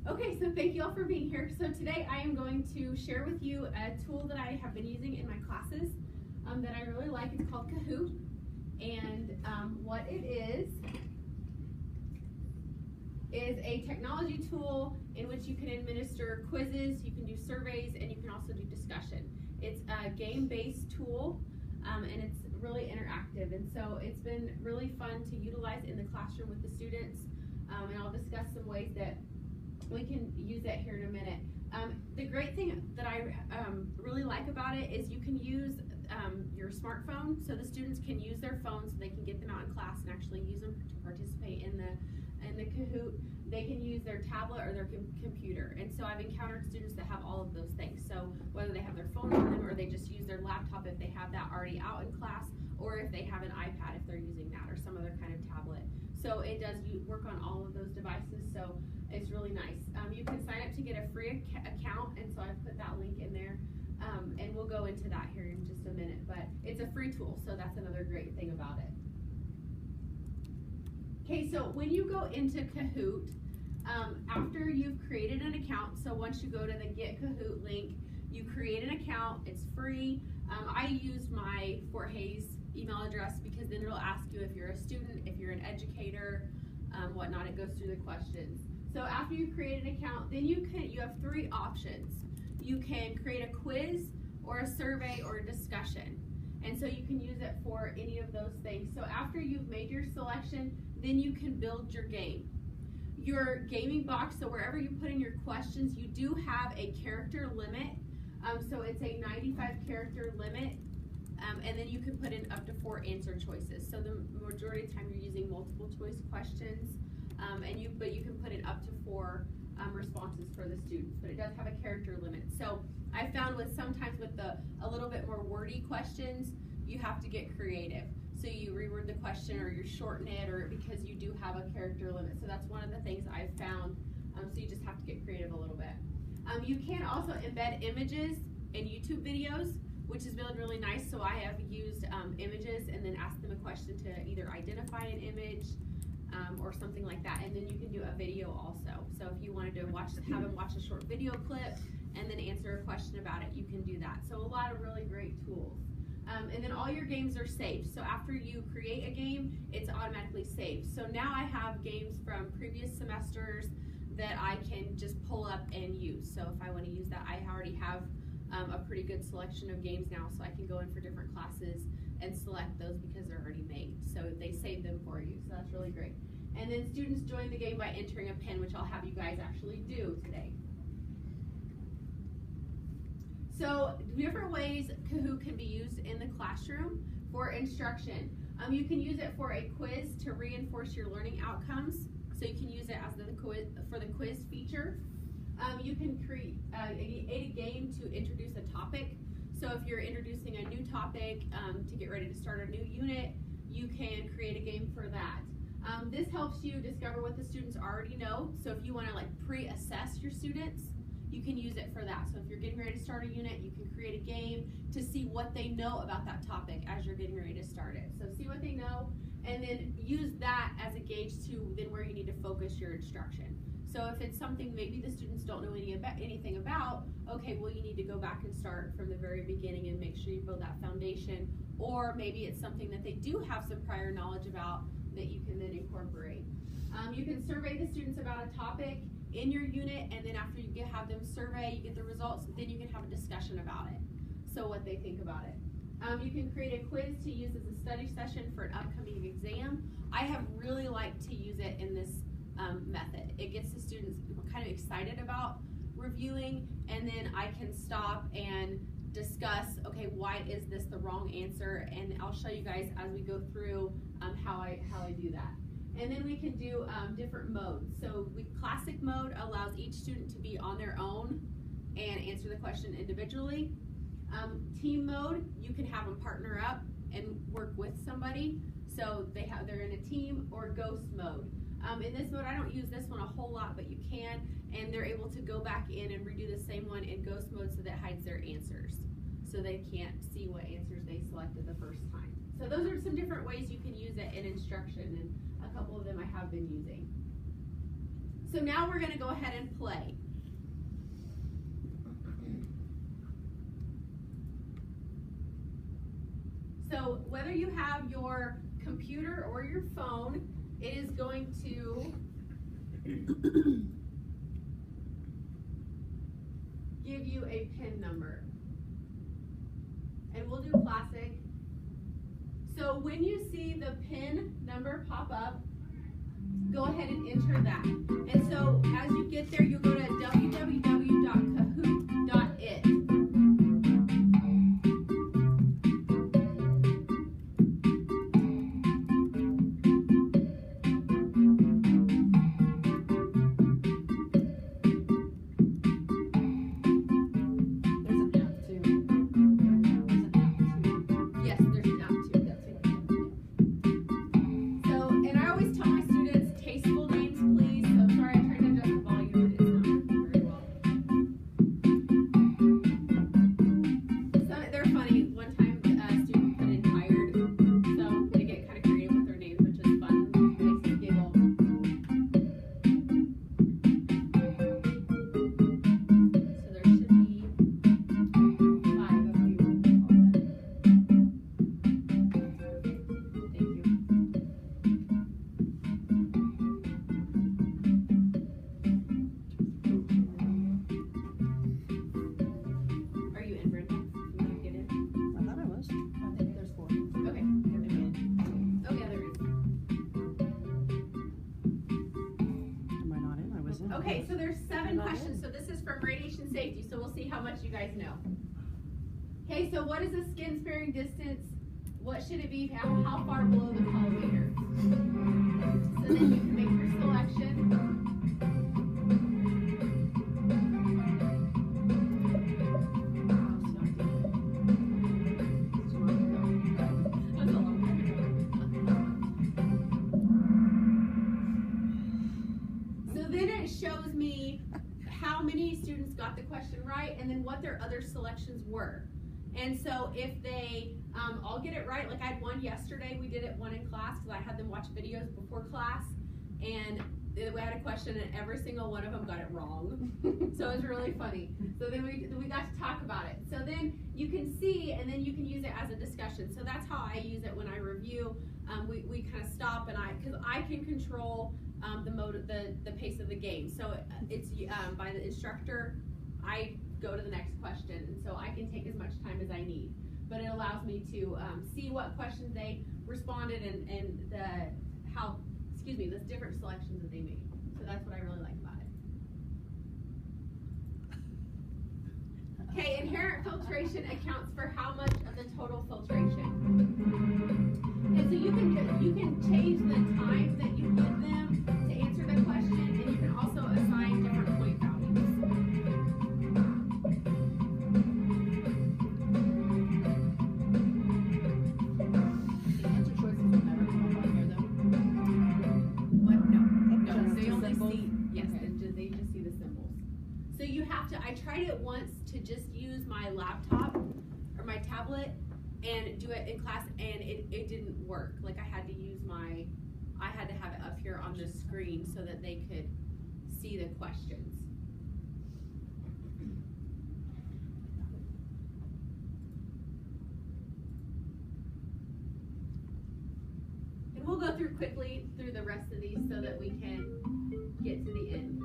Okay, so thank you all for being here. So today I am going to share with you a tool that I have been using in my classes that I really like. It's called Kahoot. And what it is a technology tool in which you can administer quizzes, you can do surveys, and you can also do discussion. It's a game-based tool, and it's really interactive. And so it's been really fun to utilize in the classroom with the students, and I'll discuss some ways that we can use that here in a minute. The great thing that I really like about it is you can use your smartphone, so the students can use their phones, so they can get them out in class and actually use them to participate in the Kahoot. They can use their tablet or their computer, and so I've encountered students that have all of those things. So whether they have their phone on them or they just use their laptop if they have that already out in class, or if they have an iPad if they're using that, or some other kind of tablet. So it does work on all of those devices, so it's really nice. You can sign up to get a free account, and so I've put that link in there, and we'll go into that here in just a minute, but it's a free tool, so that's another great thing about it. Okay, so when you go into Kahoot, after you've created an account, so once you go to the Get Kahoot link, you create an account, it's free. I used my Fort Hays email address because then it'll ask you if you're a student, if you're an educator, whatnot. It goes through the questions. So after you create an account, then you have three options. You can create a quiz or a survey or a discussion. And so you can use it for any of those things. So after you've made your selection, then you can build your game. Your gaming box, so wherever you put in your questions, you do have a character limit. So it's a 95 character limit. And then you can put in up to 4 answer choices. So the majority of the time you're using multiple choice questions, but you can put in up to 4 responses for the students. But it does have a character limit. So I found sometimes with a little bit more wordy questions, you have to get creative. So you reword the question, or you shorten it, or because you do have a character limit. So that's one of the things I've found. So you just have to get creative a little bit. You can also embed images in YouTube videos, which has been really nice. So I have used images and then asked them a question to either identify an image or something like that, and then you can do a video also. So if you wanted to have them watch a short video clip and then answer a question about it, you can do that. So a lot of really great tools. And then all your games are saved. So after you create a game, it's automatically saved. So now I have games from previous semesters that I can just pull up and use. So if I want to use that, I already have a pretty good selection of games now, so I can go in for different classes and select those because they're already made. So they save them for you, so that's really great. And then students join the game by entering a pin, which I'll have you guys actually do today. So different ways Kahoot can be used in the classroom for instruction. You can use it for a quiz to reinforce your learning outcomes. So you can use it as for the quiz feature. You can create a game to introduce a topic. So if you're introducing a new topic to get ready to start a new unit, you can create a game for that. This helps you discover what the students already know. So if you want to pre-assess your students, you can use it for that. So if you're getting ready to start a unit, you can create a game to see what they know about that topic as you're getting ready to start it. So see what they know, and then use that as a gauge to then where you need to focus your instruction. So if it's something maybe the students don't know anything about, okay, well you need to go back and start from the very beginning and make sure you build that foundation. Or maybe it's something that they do have some prior knowledge about that you can then incorporate. You can survey the students about a topic in your unit, and then after you have them survey, you get the results, then you can have a discussion about it. So what they think about it. You can create a quiz to use as a study session for an upcoming exam. I have really liked to use it in this method. It gets the students kind of excited about reviewing, and then I can stop and discuss, okay, why is this the wrong answer? And I'll show you guys as we go through how I do that. And then we can do different modes. So classic mode allows each student to be on their own and answer the question individually. Team mode, you can have them partner up and work with somebody. So they're in a team. Or ghost mode. In this mode, I don't use this one a whole lot, but you can, and they're able to go back in and redo the same one in ghost mode, so that hides their answers, so they can't see what answers they selected the first time. So those are some different ways you can use it in instruction, and a couple of them I have been using. So now we're going to go ahead and play. So whether you have your computer or your phone, it is going to give you a PIN number. And we'll do classic. So when you see the PIN number pop up, go ahead and enter that. And so as you get there, you'll go to www.kahoot.it. Okay, so there's 7 questions. So this is from radiation safety, so we'll see how much you guys know. Okay, so what is the skin sparing distance? What should it be? How far below the collimator? So then you can make your selection. Shows me how many students got the question right and then what their other selections were. And so if they all get it right, like I had one yesterday, we did it one in class because I had them watch videos before class, and we had a question and every single one of them got it wrong. So it was really funny. So then we got to talk about it. So then you can see, and then you can use it as a discussion. So that's how I use it when I review. We kind of stop, and because I can control the pace of the game. So it's by the instructor, I go to the next question, and so I can take as much time as I need. But it allows me to see what questions they responded and the different selections that they made. So that's what I really like about it. Okay, inherent filtration accounts for how much of the total filtration. And so you can change the time that you give them to answer the question, and you can also assign different point values. The answer choices will never come up on here, though. What? No, they Just only symbols? see, yes, Okay. they just see the symbols. So you have to, I tried it once to just use my laptop or my tablet and do it in class, and it didn't work. Like I had to have it up here on the screen so that they could see the questions. And we'll go through quickly through the rest of these so that we can get to the end.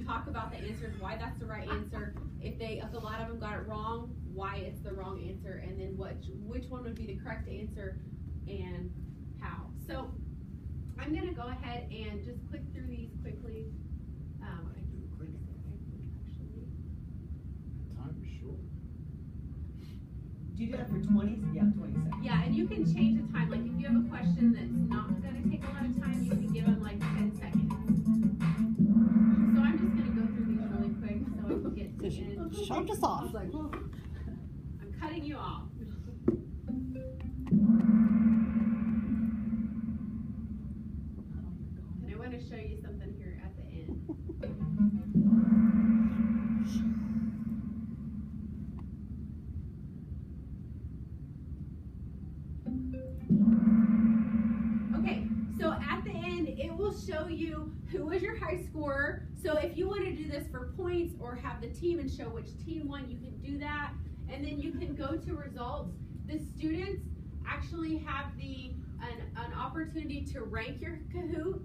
Talk about the answers, why that's the right answer. If a lot of them got it wrong, why it's the wrong answer, and then which one would be the correct answer and how. So I'm going to go ahead and just click through these quickly. I can click actually. Time is short. Do you do that for 20? Yeah, 20 seconds. Yeah, and you can change the time. Like if you have a question that's not going to take a lot of time, you can give them like 10 seconds. So I'm just going to go through these really quick so I can get to the end. Shoved us off. cutting you off. And I want to show you something here at the end. Okay, so at the end, it will show you who was your high scorer. So if you want to do this for points or have the team and show which team won, you can do that. And then you can go to results. The students actually have an opportunity to rank your Kahoot.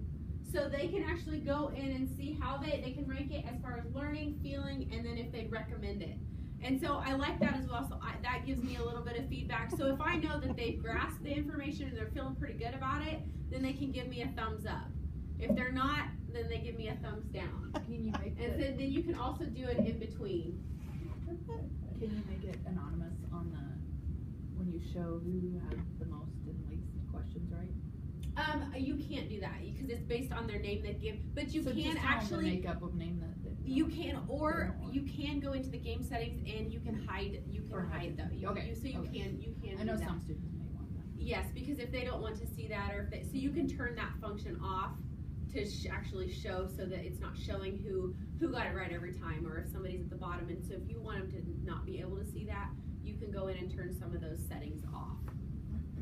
So they can actually go in and see how they can rank it as far as learning, feeling, and then if they'd recommend it. And so I like that as well, so that gives me a little bit of feedback. So if I know that they've grasped the information and they're feeling pretty good about it, then they can give me a thumbs up. If they're not, then they give me a thumbs down. Can you make And it, then you can also do it in between. can you make it anonymous on when you show who had the most and least questions right? You can't do that because it's based on their name they give, but you So can just actually. make up a name that You can, or Yeah. you can go into the game settings and you can hide. You can Or hide hide them. Okay, So you okay. can. I know do that. some students may want that. Yes, because if they don't want to see that, or if they, so you can turn that function off to actually show so that it's not showing who got it right every time, or if somebody's at the bottom. And so if you want them to not be able to see that, you can go in and turn some of those settings off.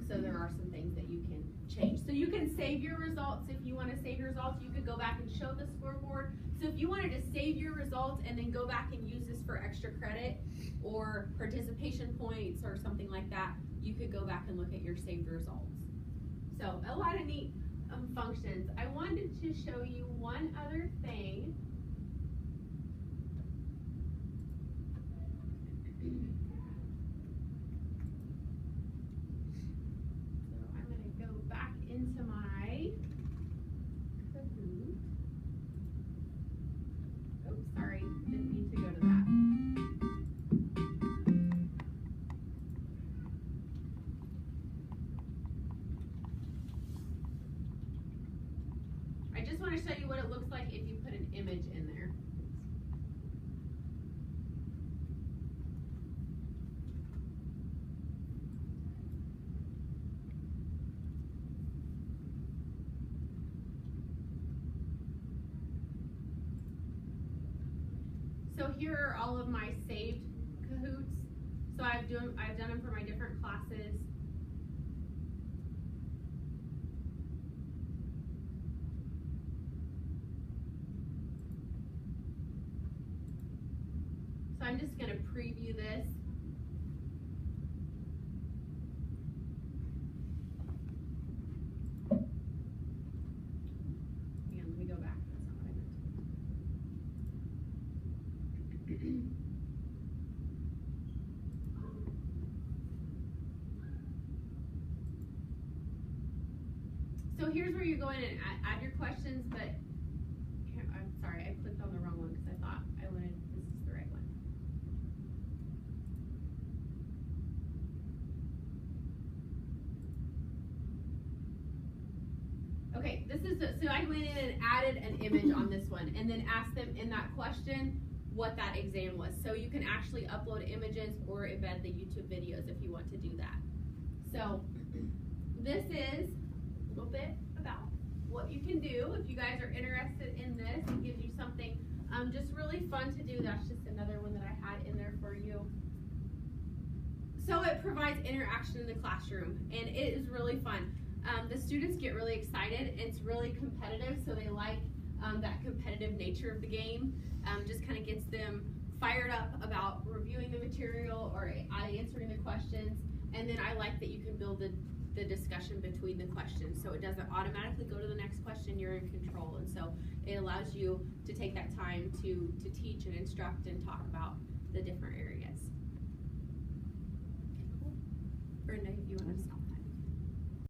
So there are some things that you can change. So you can save your results. If you want to save your results, you could go back and show the scoreboard. So if you wanted to save your results and then go back and use this for extra credit or participation points or something like that, you could go back and look at your saved results. So a lot of neat functions. I wanted to show you one other thing. So I'm going to go back into my Kahoot. Oh, sorry, didn't mean to go to that. I just want to show you what it looks like if you put an image in there. So here are all of my saved Kahoots. So I've done them for my different classes. So I'm just going to preview this. Hang on, let me go back. That's not what I meant. So here's where you go in and add your questions, but I'm sorry, I clicked on the wrong one because I thought I wanted, this is the right one. Okay, this is, so I went in and added an image on this one and then asked them in that question what that exam was. So you can actually upload images or embed the YouTube videos if you want to do that. So this is a little bit about what you can do if you guys are interested in this. It gives you something just really fun to do. That's just another one that I had in there for you. So it provides interaction in the classroom and it is really fun. The students get really excited. It's really competitive, so they like that competitive nature of the game. Just kind of gets them fired up about reviewing the material or answering the questions. And then I like that you can build the discussion between the questions, so it doesn't automatically go to the next question. You're in control, and so it allows you to take that time to teach and instruct and talk about the different areas. Cool. Brenda, if you want to stop.